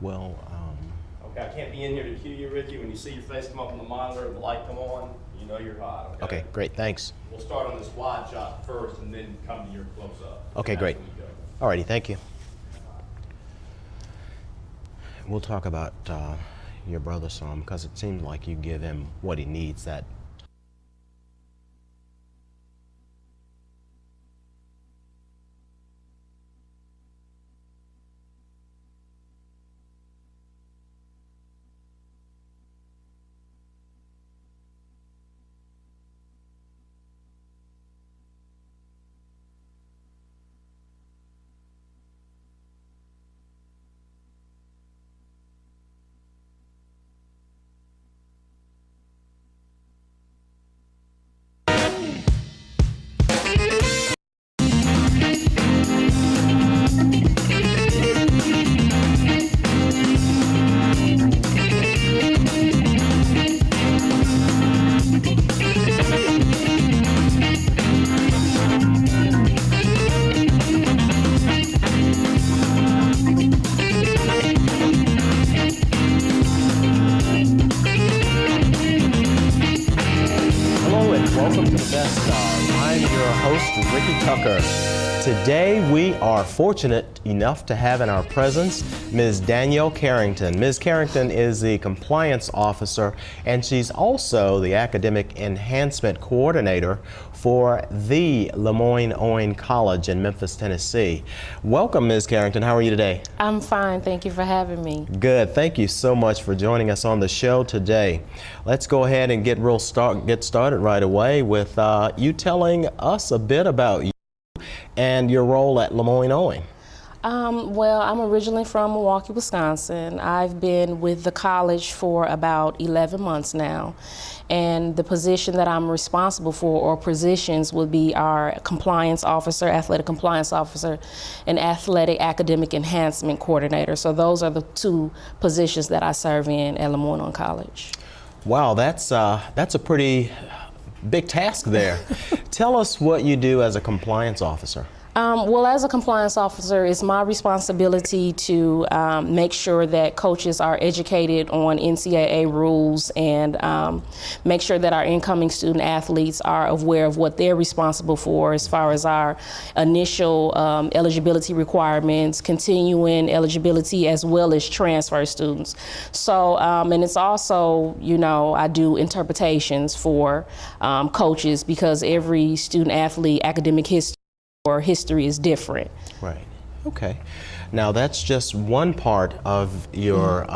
Well, Okay, I can't be in here to cue you, Ricky. When you see your face come up on the monitor and the light come on, you know you're hot. okay, great, thanks. We'll start on this wide shot first and then come to your close-up. Okay, great. Alrighty, thank you. We'll talk about your brother some, because it seems like you give him what he needs. That today we are fortunate enough to have in our presence Ms. Danielle Carrington. Ms. Carrington is the compliance officer, and she's also the academic enhancement coordinator for the Lemoyne-Owen College in Memphis, Tennessee. Welcome, Ms. Carrington. How are you today? I'm fine. Thank you for having me. Good. Thank you so much for joining us on the show today. Let's go ahead and get started right away with you telling us a bit about you and your role at Lemoyne-Owen. Well, I'm originally from Milwaukee, Wisconsin. I've been with the college for about 11 months now. And the position that I'm responsible for, or positions, would be our compliance officer, athletic compliance officer, and athletic academic enhancement coordinator. So those are the two positions that I serve in at Lemoyne-Owen College. Wow, that's a pretty big task there. Tell us what you do as a compliance officer. Well, as a compliance officer, it's my responsibility to make sure that coaches are educated on NCAA rules and make sure that our incoming student athletes are aware of what they're responsible for as far as our initial eligibility requirements, continuing eligibility, as well as transfer students. So, and it's also, you know, I do interpretations for coaches, because every student athlete academic history is different. Right. Okay. Now that's just one part of your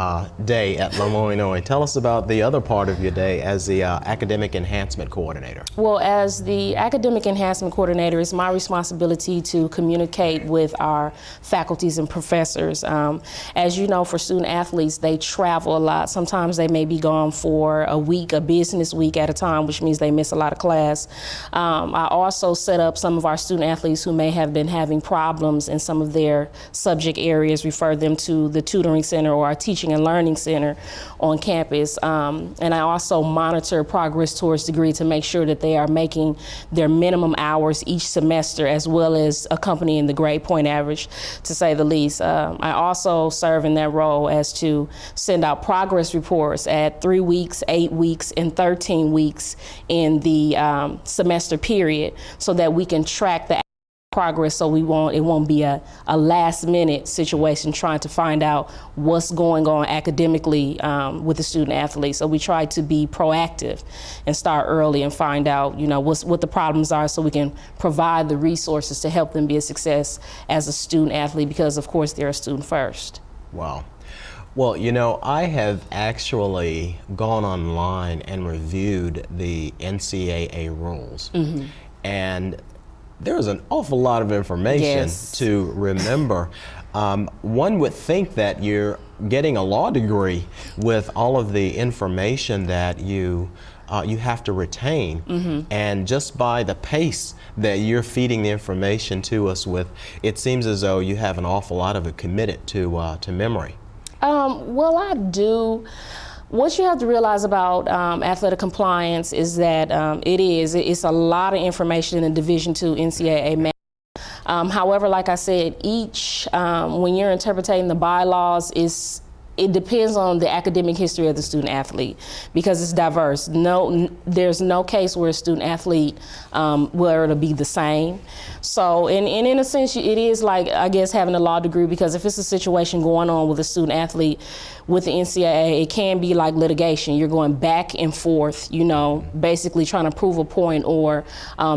day at Lemoyne-Owen. Tell us about the other part of your day as the academic enhancement coordinator. Well, as the academic enhancement coordinator, it's my responsibility to communicate with our faculties and professors. As you know, for student athletes, they travel a lot. Sometimes they may be gone for a week, a business week at a time, which means they miss a lot of class. I also set up some of our student athletes who may have been having problems in some of their subject areas, refer them to the tutoring center or our teaching and learning center on campus. And I also monitor progress towards degree to make sure that they are making their minimum hours each semester, as well as accompanying the grade point average, to say the least. I also serve in that role as to send out progress reports at 3 weeks, 8 weeks, and 13 weeks in the semester period, so that we can track the progress, so it won't be a last minute situation trying to find out what's going on academically with the student athlete. So we try to be proactive and start early and find out, you know, what the problems are, so we can provide the resources to help them be a success as a student athlete, because of course they're a student first. Wow. Well, you know, I have actually gone online and reviewed the NCAA rules. Mm-hmm. And there's an awful lot of information to remember. One would think that you're getting a law degree with all of the information that you have to retain. Mm-hmm. And just by the pace that you're feeding the information to us with, it seems as though you have an awful lot of it committed to memory. Well, I do. What you have to realize about athletic compliance is that it's a lot of information in Division II NCAA. However, like I said, when you're interpreting the bylaws, it depends on the academic history of the student athlete because it's diverse. There's no case where a student athlete where it'll be the same. So, and in a sense, it is like, I guess, having a law degree, because if it's a situation going on with a student athlete with the NCAA, it can be like litigation. You're going back and forth, you know, basically trying to prove a point or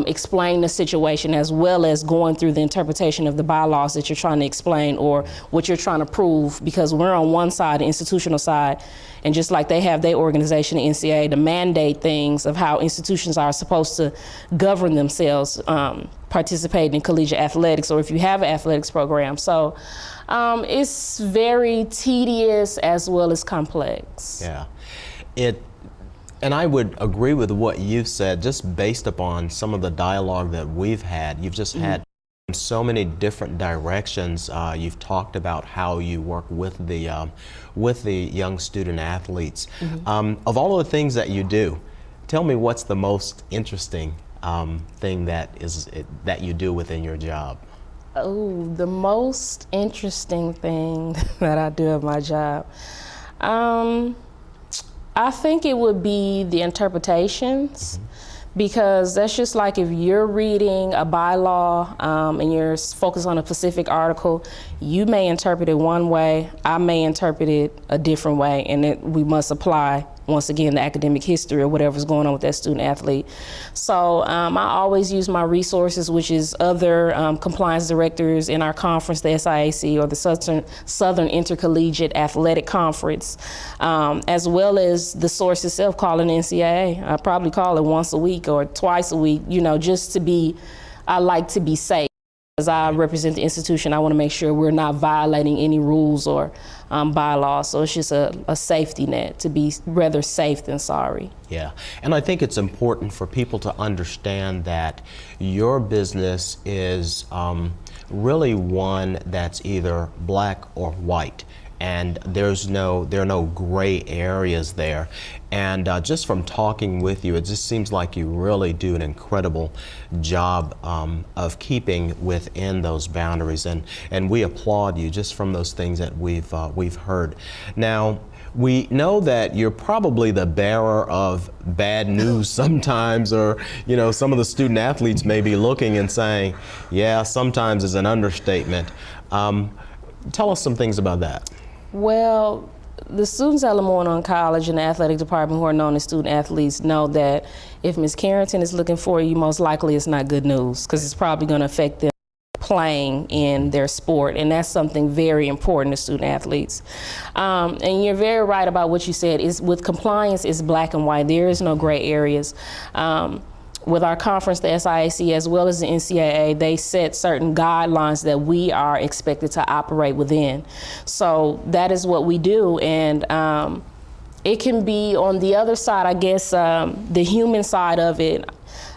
explain the situation, as well as going through the interpretation of the bylaws that you're trying to explain or what you're trying to prove, because we're on one side, the institutional side, and just like they have their organization, the NCAA, to mandate things of how institutions are supposed to govern themselves, participating in collegiate athletics, or if you have an athletics program. So it's very tedious as well as complex. Yeah. And I would agree with what you've said, just based upon some of the dialogue that we've had. You've just had so many different directions. You've talked about how you work with the young student athletes. Of all of the things that you do, tell me what's the most interesting thing that you do within your job. Oh, the most interesting thing that I do at my job. I think it would be the interpretations, because that's just like if you're reading a bylaw and you're focused on a specific article, you may interpret it one way, I may interpret it a different way, and we must apply, once again, the academic history or whatever's going on with that student athlete. So I always use my resources, which is other compliance directors in our conference, the SIAC, or the Southern Intercollegiate Athletic Conference, as well as the source itself, calling NCAA. I probably call it once a week or twice a week, you know, just to be, I like to be safe. As I represent the institution, I want to make sure we're not violating any rules or bylaws. So it's just a safety net, to be rather safe than sorry. Yeah, and I think it's important for people to understand that your business is really one that's either black or white. And there are no gray areas there. And just from talking with you, it just seems like you really do an incredible job of keeping within those boundaries. And we applaud you just from those things that we've heard. Now, we know that you're probably the bearer of bad news sometimes, or, you know, some of the student athletes may be looking and saying, yeah, sometimes is an understatement. Tell us some things about that. Well, the students at Lemoyne College in the athletic department who are known as student athletes know that if Ms. Carrington is looking for you, most likely it's not good news, because it's probably going to affect them playing in their sport, and that's something very important to student athletes. And you're very right about what you said. With compliance, it's black and white. There is no gray areas. With our conference, the SIAC, as well as the NCAA, they set certain guidelines that we are expected to operate within. So that is what we do. And it can be on the other side, I guess, the human side of it.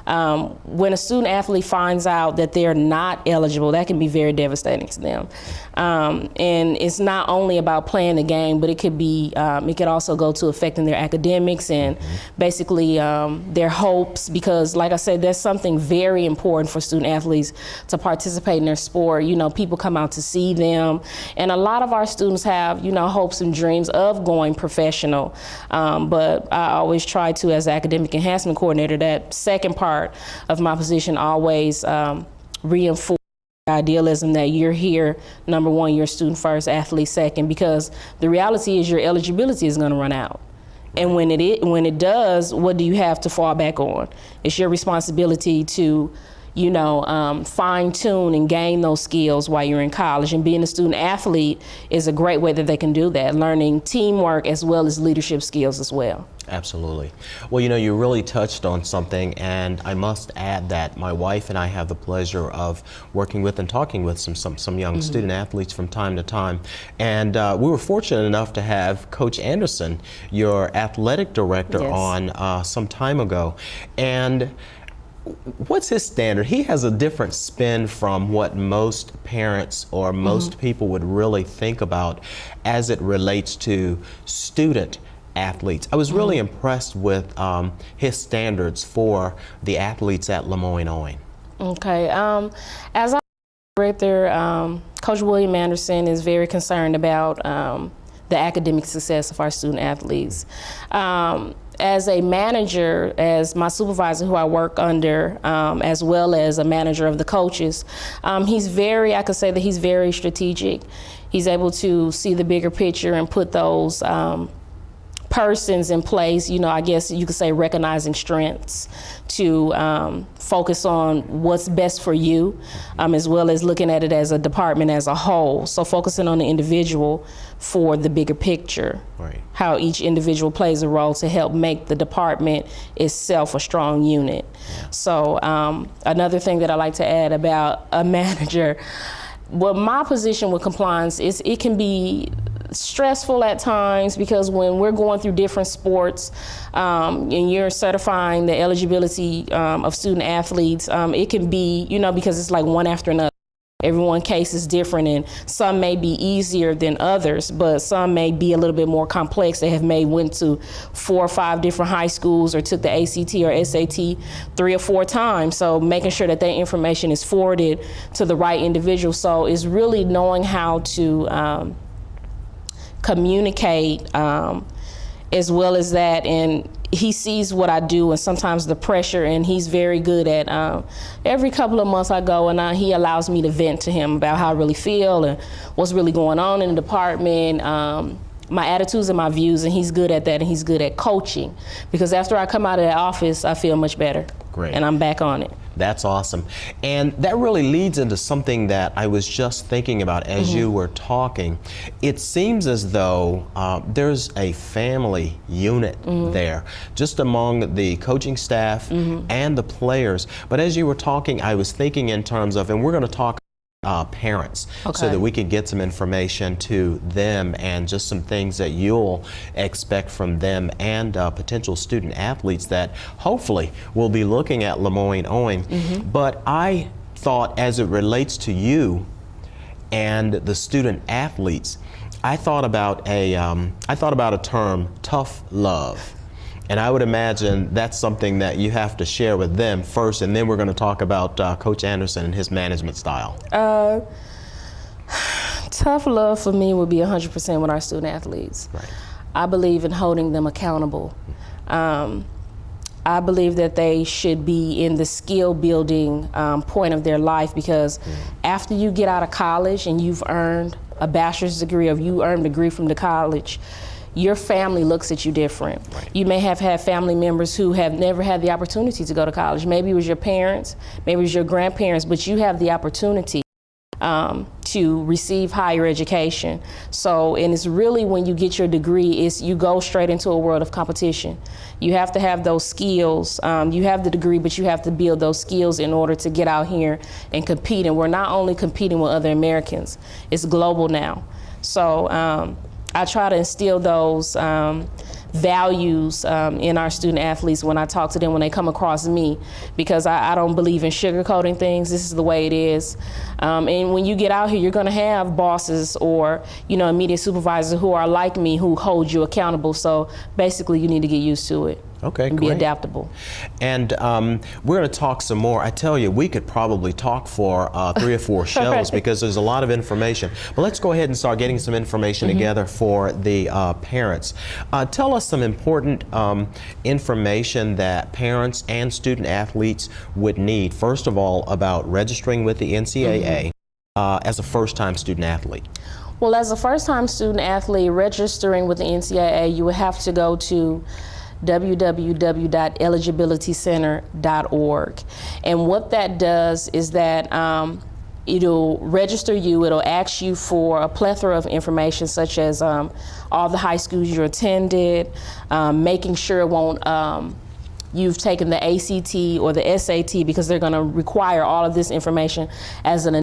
When a student athlete finds out that they're not eligible, that can be very devastating to them. And it's not only about playing the game, but it could also go to affecting their academics and basically their hopes, because like I said, that's something very important for student athletes to participate in their sport. You know, people come out to see them, and a lot of our students have, you know, hopes and dreams of going professional. But I always try to, as academic enhancement coordinator, that second part of my position always reinforce the idealism that you're here, number one, you're student first, athlete second, because the reality is your eligibility is going to run out. And when it does, what do you have to fall back on? It's your responsibility to, you know, fine tune and gain those skills while you're in college. And being a student athlete is a great way that they can do that, learning teamwork as well as leadership skills as well. Absolutely. Well, you know, you really touched on something, and I must add that my wife and I have the pleasure of working with and talking with some young student athletes from time to time. And we were fortunate enough to have Coach Anderson, your athletic director, on some time ago. And what's his standard? He has a different spin from what most parents or most people would really think about as it relates to student athletes. I was really impressed with his standards for the athletes at Lemoyne. Okay, as I director, Coach William Anderson is very concerned about the academic success of our student athletes. As a manager, as my supervisor who I work under, as well as a manager of the coaches, I could say that he's very strategic. He's able to see the bigger picture and put those persons in place, I guess you could say recognizing strengths to focus on what's best for you, as well as looking at it as a department as a whole. So focusing on the individual for the bigger picture, right. How each individual plays a role to help make the department itself a strong unit. Yeah. So another thing that I like to add about a manager, well, my position with compliance is it can be stressful at times, because when we're going through different sports and you're certifying the eligibility of student athletes, it can be, because it's like one after another. Everyone's case is different, and some may be easier than others, but some may be a little bit more complex. They went to 4 or 5 different high schools or took the ACT or SAT 3 or 4 times. So making sure that information is forwarded to the right individual. So it's really knowing how to communicate as well as that, and he sees what I do and sometimes the pressure, and he's very good at every couple of months I go and he allows me to vent to him about how I really feel and what's really going on in the department, my attitudes and my views, and he's good at that, and he's good at coaching, because after I come out of that office I feel much better. Great. And I'm back on it. That's awesome. And that really leads into something that I was just thinking about as you were talking. It seems as though there's a family unit there, just among the coaching staff and the players. But as you were talking, I was thinking in terms of, and we're going to talk parents, so that we could get some information to them and just some things that you'll expect from them and potential student athletes that hopefully will be looking at Lemoyne-Owen. But I thought, as it relates to you and the student athletes, I thought about a term, tough love. And I would imagine that's something that you have to share with them first, and then we're going to talk about Coach Anderson and his management style. Tough love for me would be 100% with our student athletes. Right. I believe in holding them accountable. I believe that they should be in the skill building point of their life, because after you get out of college and you've earned a bachelor's degree, or you earned a degree from the college, your family looks at you different. Right. You may have had family members who have never had the opportunity to go to college. Maybe it was your parents, maybe it was your grandparents, but you have the opportunity to receive higher education. So, and it's really when you get your degree, you go straight into a world of competition. You have to have those skills. You have the degree, but you have to build those skills in order to get out here and compete. And we're not only competing with other Americans, it's global now. So I try to instill those values in our student athletes when I talk to them, when they come across me, because I don't believe in sugarcoating things. This is the way it is. And when you get out here, you're going to have bosses or, immediate supervisors who are like me, who hold you accountable. So basically, you need to get used to it. Okay, and great. Be adaptable. And we're going to talk some more. I tell you, we could probably talk for 3 or 4 shows because there's a lot of information. But let's go ahead and start getting some information together for the parents. Tell us some important information that parents and student athletes would need. First of all, about registering with the NCAA as a first-time student athlete. Well, as a first-time student athlete registering with the NCAA, you would have to go to www.eligibilitycenter.org. And what that does is that it'll register you, it'll ask you for a plethora of information, such as all the high schools you attended, making sure it won't you've taken the ACT or the SAT, because they're going to require all of this information as an